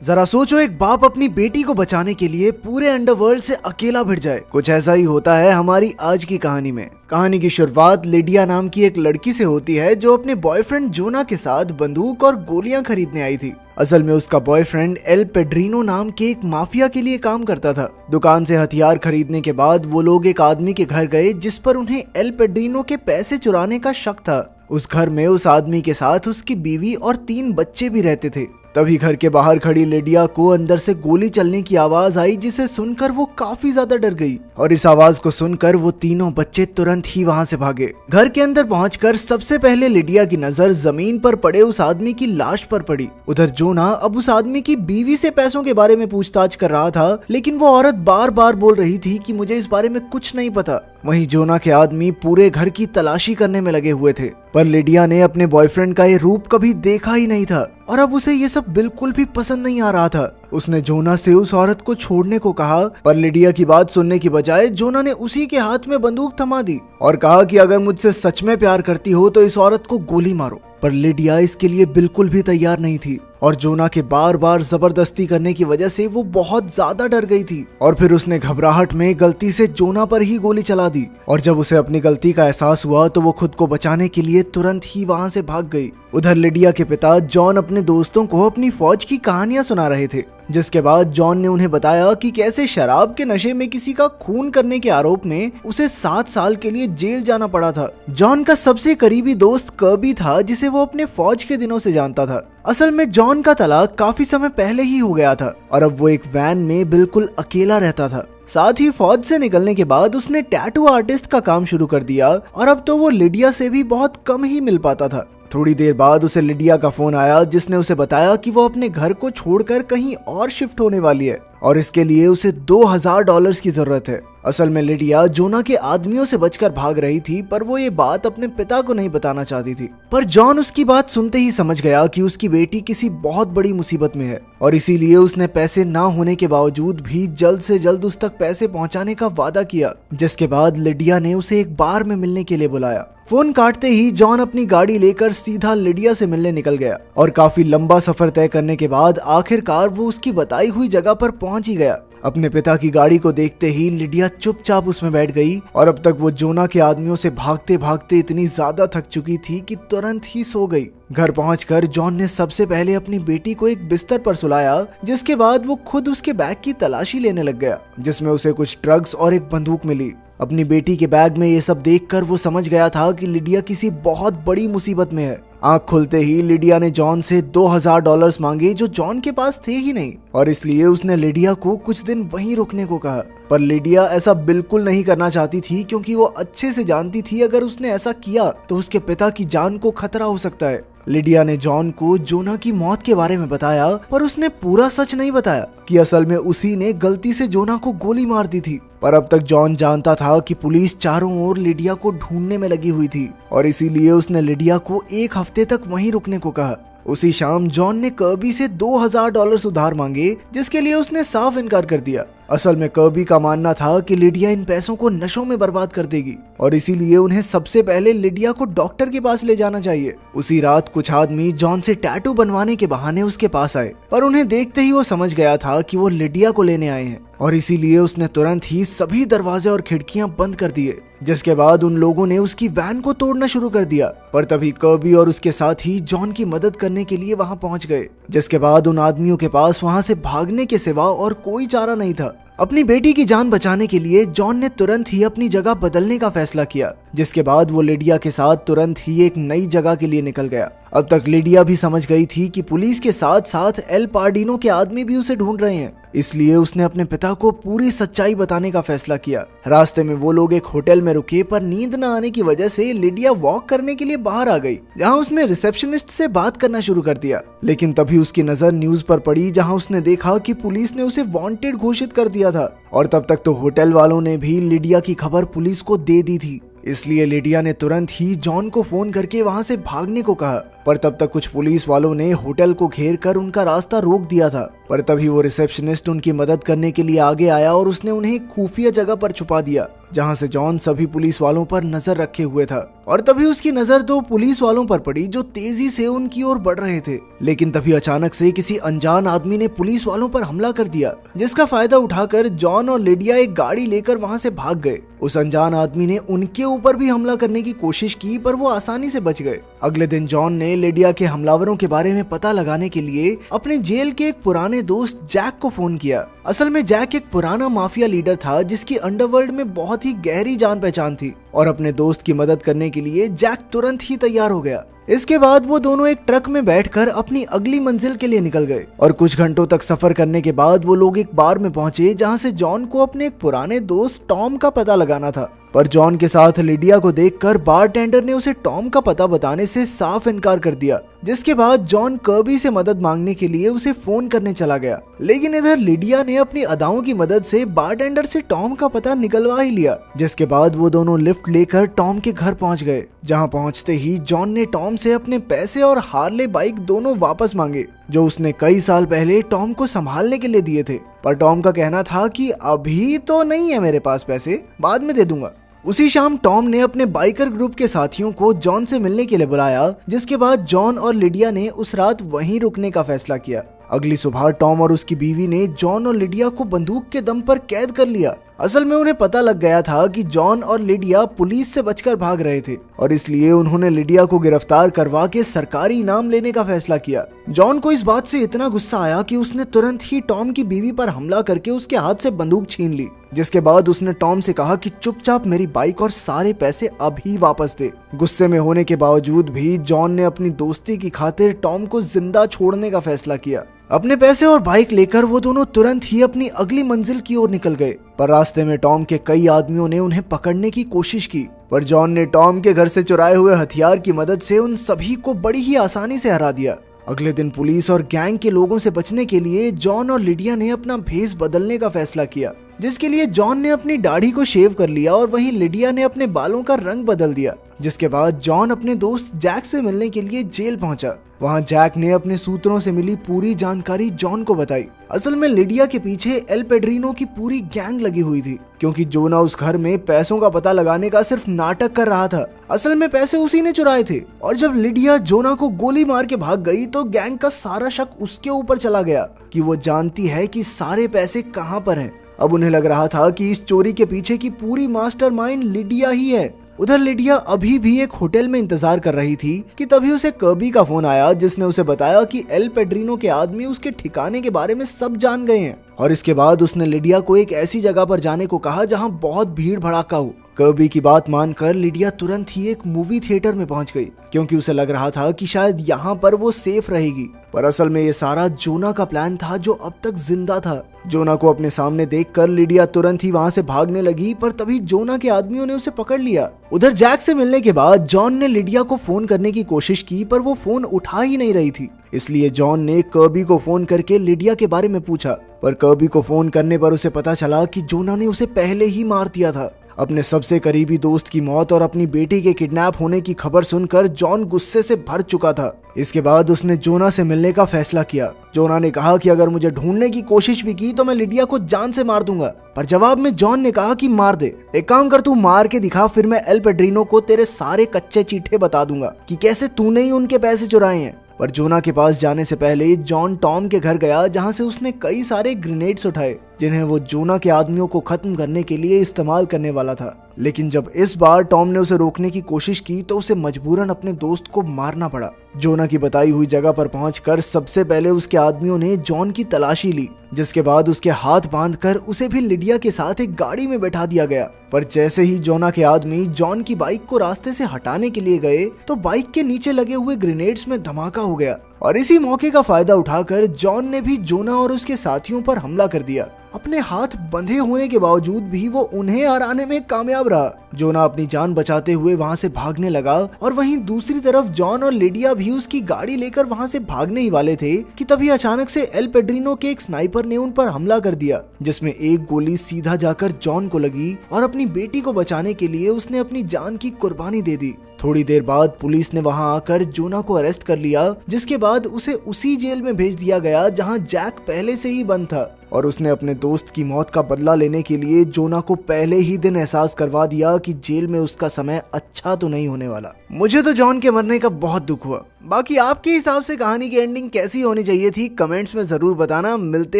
जरा सोचो, एक बाप अपनी बेटी को बचाने के लिए पूरे अंडरवर्ल्ड से अकेला भिड़ जाए। कुछ ऐसा ही होता है हमारी आज की कहानी में। कहानी की शुरुआत लिडिया नाम की एक लड़की से होती है जो अपने बॉयफ्रेंड जोना के साथ बंदूक और गोलियां खरीदने आई थी। असल में उसका बॉयफ्रेंड एल पेड्रिनो नाम के एक माफिया के लिए काम करता था। दुकान से हथियार खरीदने के बाद वो लोग एक आदमी के घर गए जिस पर उन्हें एल पेड्रिनो के पैसे चुराने का शक था। उस घर में उस आदमी के साथ उसकी बीवी और 3 बच्चे भी रहते थे। तभी घर के बाहर खड़ी लिडिया को अंदर से गोली चलने की आवाज आई, जिसे सुनकर वो काफी ज्यादा डर गई और इस आवाज को सुनकर वो तीनों बच्चे तुरंत ही वहां से भागे। घर के अंदर पहुंचकर सबसे पहले लिडिया की नजर जमीन पर पड़े उस आदमी की लाश पर पड़ी। उधर जोना अब उस आदमी की बीवी से पैसों के बारे में पूछताछ कर रहा था, लेकिन वो औरत बार बार बोल रही थी कि मुझे इस बारे में कुछ नहीं पता। वहीं जोना के आदमी पूरे घर की तलाशी करने में लगे हुए थे, पर लिडिया ने अपने बॉयफ्रेंड का ये रूप कभी देखा ही नहीं था और अब उसे ये सब बिल्कुल भी पसंद नहीं आ रहा था। उसने जोना से उस औरत को छोड़ने को कहा, पर लिडिया की बात सुनने की बजाय जोना ने उसी के हाथ में बंदूक थमा दी और कहा कि अगर मुझसे सच में प्यार करती हो तो इस औरत को गोली मारो। पर लिडिया इसके लिए बिल्कुल भी तैयार नहीं थी और जोना के बार बार जबरदस्ती करने की वजह से वो बहुत ज्यादा डर गई थी और फिर उसने घबराहट में गलती से जोना पर ही गोली चला दी। और जब उसे अपनी गलती का एहसास हुआ तो वो खुद को बचाने के लिए तुरंत ही वहां से भाग गई। उधर लिडिया के पिता जॉन अपने दोस्तों को अपनी फौज की कहानियां सुना रहे थे, जिसके बाद जॉन ने उन्हें बताया कि कैसे शराब के नशे में किसी का खून करने के आरोप में उसे 7 साल के लिए जेल जाना पड़ा था। जॉन का सबसे करीबी दोस्त कर्बी था, जिसे वो अपने फौज के दिनों से जानता था। असल में जॉन का तलाक काफी समय पहले ही हो गया था और अब वो एक वैन में बिल्कुल अकेला रहता था। साथ ही फौज से निकलने के बाद उसने टैटू आर्टिस्ट का काम शुरू कर दिया और अब तो वो लिडिया से भी बहुत कम ही मिल पाता था। थोड़ी देर बाद उसे लिडिया का फोन आया, जिसने उसे बताया कि वो अपने घर को छोड़कर कहीं और शिफ्ट होने वाली है और इसके लिए उसे $2000 की जरूरत है। असल में लिडिया जोना के आदमियों से बचकर भाग रही थी, पर वो ये बात अपने पिता को नहीं बताना चाहती थी। पर जॉन उसकी बात सुनते ही समझ गया कि उसकी बेटी किसी बहुत बड़ी मुसीबत में है और इसीलिए उसने पैसे ना होने के बावजूद भी जल्द से जल्द उस तक पैसे पहुंचाने का वादा किया, जिसके बाद लिडिया ने उसे एक बार में मिलने के लिए बुलाया। फोन काटते ही जॉन अपनी गाड़ी लेकर सीधा लिडिया से मिलने निकल गया और काफी लंबा सफर तय करने के बाद आखिरकार वो उसकी बताई हुई जगह पर पहुंच ही गया। अपने पिता की गाड़ी को देखते ही लिडिया चुपचाप उसमें बैठ गई और अब तक वो जोना के आदमियों से भागते भागते इतनी ज्यादा थक चुकी थी कि तुरंत ही सो गई। घर पहुंचकर जॉन ने सबसे पहले अपनी बेटी को एक बिस्तर पर सुलाया, जिसके बाद वो खुद उसके बैग की तलाशी लेने लग गया, जिसमें उसे कुछ ड्रग्स और एक बंदूक मिली। अपनी बेटी के बैग में ये सब देखकर वो समझ गया था कि लिडिया किसी बहुत बड़ी मुसीबत में है। आंख खुलते ही लिडिया ने जॉन से $2000 मांगे, जो जॉन के पास थे ही नहीं, और इसलिए उसने लिडिया को कुछ दिन वहीं रुकने को कहा। पर लिडिया ऐसा बिल्कुल नहीं करना चाहती थी, क्योंकि वो अच्छे से जानती थी अगर उसने ऐसा किया तो उसके पिता की जान को खतरा हो सकता है। लिडिया ने जॉन को जोना की मौत के बारे में बताया, पर उसने पूरा सच नहीं बताया कि असल में उसी ने गलती से जोना को गोली मार दी थी। पर अब तक जॉन जानता था कि पुलिस चारों ओर लिडिया को ढूंढने में लगी हुई थी और इसीलिए उसने लिडिया को 1 हफ्ते तक वहीं रुकने को कहा। उसी शाम जॉन ने कर्बी से $2000 उधार मांगे, जिसके लिए उसने साफ इनकार कर दिया। असल में कर्बी का मानना था कि लिडिया इन पैसों को नशों में बर्बाद कर देगी और इसीलिए उन्हें सबसे पहले लिडिया को डॉक्टर के पास ले जाना चाहिए। उसी रात कुछ आदमी जॉन से टैटू बनवाने के बहाने उसके पास आए, पर उन्हें देखते ही वो समझ गया था कि वो लिडिया को लेने आए हैं और इसीलिए उसने तुरंत ही सभी दरवाजे और खिड़कियां बंद कर दिए, जिसके बाद उन लोगों ने उसकी वैन को तोड़ना शुरू कर दिया। पर तभी कर्बी और उसके साथी जॉन की मदद करने के लिए वहां पहुंच गए, जिसके बाद उन आदमियों के पास वहां से भागने के सिवा और कोई चारा नहीं था। अपनी बेटी की जान बचाने के लिए जॉन ने तुरंत ही अपनी जगह बदलने का फैसला किया, जिसके बाद वो लिडिया के साथ तुरंत ही एक नई जगह के लिए निकल गया। अब तक लिडिया भी समझ गई थी कि पुलिस के साथ साथ एल पार्डिनो के आदमी भी उसे ढूंढ रहे हैं, इसलिए उसने अपने पिता को पूरी सच्चाई बताने का फैसला किया। रास्ते में वो लोग एक होटल में रुके, पर नींद न आने की वजह से लिडिया वॉक करने के लिए बाहर आ गई, जहां उसने रिसेप्शनिस्ट से बात करना शुरू कर दिया। लेकिन तभी उसकी नजर न्यूज पर पड़ी, जहां उसने देखा कि पुलिस ने उसे वांटेड घोषित कर दिया था और तब तक तो होटल वालों ने भी लिडिया की खबर पुलिस को दे दी थी। इसलिए लिडिया ने तुरंत ही जॉन को फोन करके वहां से भागने को कहा, पर तब तक कुछ पुलिस वालों ने होटल को घेर कर उनका रास्ता रोक दिया था। पर तभी वो रिसेप्शनिस्ट उनकी मदद करने के लिए आगे आया और उसने उन्हें एक खुफिया जगह पर छुपा दिया, जहाँ से जॉन सभी पुलिस वालों पर नजर रखे हुए था। और तभी उसकी नजर दो पुलिस वालों पर पड़ी जो तेजी से उनकी ओर बढ़ रहे थे। लेकिन तभी अचानक से किसी अनजान आदमी ने पुलिस वालों पर हमला कर दिया, जिसका फायदा उठाकर जॉन और लिडिया एक गाड़ी लेकर वहां से भाग गए। उस अनजान आदमी ने उनके ऊपर भी हमला करने की कोशिश की, पर वो आसानी से बच गए। अगले दिन जॉन ने लिडिया के हमलावरों के बारे में पता लगाने के लिए अपने जेल के एक पुराने दोस्त जैक को फोन किया। असल में जैक एक पुराना माफिया लीडर था जिसकी अंडरवर्ल्ड में बहुत ही गहरी जान पहचान थी, और अपने दोस्त की मदद करने के लिए जैक तुरंत ही तैयार हो गया। इसके बाद वो दोनों एक ट्रक में बैठकर अपनी अगली मंजिल के लिए निकल गए, और कुछ घंटों तक सफर करने के बाद वो लोग एक बार में पहुंचे जहां से जॉन को अपने एक पुराने दोस्त टॉम का पता लगाना था। पर जॉन के साथ लिडिया को देखकर बारटेंडर ने उसे टॉम का पता बताने से साफ इनकार कर दिया, जिसके बाद जॉन कर्बी से मदद मांगने के लिए उसे फोन करने चला गया। लेकिन इधर लिडिया ने अपनी अदाओं की मदद से बारटेंडर से टॉम का पता निकलवा ही लिया, जिसके बाद वो दोनों लिफ्ट लेकर टॉम के घर पहुंच गए। जहां पहुंचते ही जॉन ने टॉम से अपने पैसे और हार्ले बाइक दोनों वापस मांगे, जो उसने कई साल पहले टॉम को संभालने के लिए दिए थे। पर टॉम का कहना था कि अभी तो नहीं है मेरे पास पैसे, बाद में दे दूंगा। उसी शाम टॉम ने अपने बाइकर ग्रुप के साथियों को जॉन से मिलने के लिए बुलाया, जिसके बाद जॉन और लिडिया ने उस रात वहीं रुकने का फैसला किया। अगली सुबह टॉम और उसकी बीवी ने जॉन और लिडिया को बंदूक के दम पर कैद कर लिया। असल में उन्हें पता लग गया था कि जॉन और लिडिया पुलिस से बचकर भाग रहे थे, और इसलिए उन्होंने लिडिया को गिरफ्तार करवा के सरकारी इनाम लेने का फैसला किया। जॉन को इस बात से इतना गुस्सा आया कि उसने तुरंत ही टॉम की बीवी पर हमला करके उसके हाथ से बंदूक छीन ली, जिसके बाद उसने टॉम से कहा कि चुपचाप मेरी बाइक और सारे पैसे अभी वापस दे। गुस्से में होने के बावजूद भी जॉन ने अपनी दोस्ती की खातिर टॉम को जिंदा छोड़ने का फैसला किया। अपने पैसे और बाइक लेकर वो दोनों तुरंत ही अपनी अगली मंजिल की ओर निकल गए। पर रास्ते में टॉम के कई आदमियों ने उन्हें पकड़ने की कोशिश की, पर जॉन ने टॉम के घर से चुराए हुए हथियार की मदद से उन सभी को बड़ी ही आसानी से हरा दिया। अगले दिन पुलिस और गैंग के लोगों से बचने के लिए जॉन और लिडिया ने अपना भेष बदलने का फैसला किया, जिसके लिए जॉन ने अपनी दाढ़ी को शेव कर लिया और वहीं लिडिया ने अपने बालों का रंग बदल दिया। जिसके बाद जॉन अपने दोस्त जैक से मिलने के लिए जेल पहुंचा। वहां जैक ने अपने सूत्रों से मिली पूरी जानकारी जॉन को बताई। असल में लिडिया के पीछे एल पेड्रिनो की पूरी गैंग लगी हुई थी, क्योंकि जोना उस घर में पैसों का पता लगाने का सिर्फ नाटक कर रहा था। असल में पैसे उसी ने चुराए थे, और जब लिडिया जोना को गोली मार के भाग गई तो गैंग का सारा शक उसके ऊपर चला गया कि वो जानती है कि सारे पैसे कहां पर हैं। अब उन्हें लग रहा था कि इस चोरी के पीछे की पूरी मास्टरमाइंड लिडिया ही है। उधर लिडिया अभी भी एक होटल में इंतजार कर रही थी कि तभी उसे कर्बी का फोन आया, जिसने उसे बताया कि एल पेड्रिनो के आदमी उसके ठिकाने के बारे में सब जान गए हैं। और इसके बाद उसने लिडिया को एक ऐसी जगह पर जाने को कहा जहां बहुत भीड़ भड़ाका हो। कर्बी की बात मानकर लिडिया तुरंत ही एक मूवी थिएटर में पहुंच गई, क्योंकि उसे लग रहा था कि शायद यहाँ पर वो सेफ रहेगी। पर असल में ये सारा जोना का प्लान था, जो अब तक जिंदा था। जोना को अपने सामने देखकर लिडिया तुरंत ही वहां से भागने लगी, पर तभी जोना के आदमियों ने उसे पकड़ लिया। उधर जैक से मिलने के बाद जॉन ने लिडिया को फोन करने की कोशिश की, पर वो फोन उठा ही नहीं रही थी। इसलिए जॉन ने कर्बी को फोन करके लिडिया के बारे में पूछा, पर कर्बी को फोन करने पर उसे पता चला कि जोना ने उसे पहले ही मार दिया था। अपने सबसे करीबी दोस्त की मौत और अपनी बेटी के किडनैप होने की खबर सुनकर जॉन गुस्से से भर चुका था। इसके बाद उसने जोना से मिलने का फैसला किया। जोना ने कहा कि अगर मुझे ढूंढने की कोशिश भी की तो मैं लिडिया को जान से मार दूंगा। पर जवाब में जॉन ने कहा कि मार दे, एक काम कर, तू मार के दिखा, फिर मैं एल पेड्रिनो को तेरे सारे कच्चे चीठे बता दूंगा कि कैसे तूने ही उनके पैसे चुराए हैं। पर जोना के पास जाने से पहले जॉन टॉम के घर गया, जहां से उसने कई सारे ग्रेनेड्स उठाए, जिन्हें वो जोना के आदमियों को खत्म करने के लिए इस्तेमाल करने वाला था। लेकिन जब इस बार टॉम ने उसे रोकने की कोशिश की तो उसे मजबूरन अपने दोस्त को मारना पड़ा। जोना की बताई हुई जगह पर पहुंचकर सबसे पहले उसके आदमियों ने जॉन की तलाशी ली, जिसके बाद उसके हाथ बांधकर उसे भी लिडिया के साथ एक गाड़ी में बैठा दिया गया। पर जैसे ही जोना के आदमी जॉन की बाइक को रास्ते से हटाने के लिए गए तो बाइक के नीचे लगे हुए ग्रेनेड्स में धमाका हो गया, और इसी मौके का फायदा उठाकर जॉन ने भी जोना और उसके साथियों पर हमला कर दिया। अपने हाथ बंधे होने के बावजूद भी वो उन्हें हराने में कामयाब रहा। जोना अपनी जान बचाते हुए वहां से भागने लगा, और वहीं दूसरी तरफ जॉन और लिडिया भी उसकी गाड़ी लेकर वहां से भागने ही वाले थे कि तभी अचानक से एल पेड्रिनो के एक स्नाइपर ने उन पर हमला कर दिया, जिसमें एक गोली सीधा जाकर जॉन को लगी, और अपनी बेटी को बचाने के लिए उसने अपनी जान की कुर्बानी दे दी। थोड़ी देर बाद पुलिस ने वहां आकर जोना को अरेस्ट कर लिया, जिसके बाद उसे उसी जेल में भेज दिया गया जहां जैक पहले से ही बंद था। और उसने अपने दोस्त की मौत का बदला लेने के लिए जोना को पहले ही दिन एहसास करवा दिया कि जेल में उसका समय अच्छा तो नहीं होने वाला। मुझे तो जॉन के मरने का बहुत दुख हुआ। बाकी आपके हिसाब से कहानी की एंडिंग कैसी होनी चाहिए थी, कमेंट्स में जरूर बताना। मिलते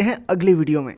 हैं अगली वीडियो में।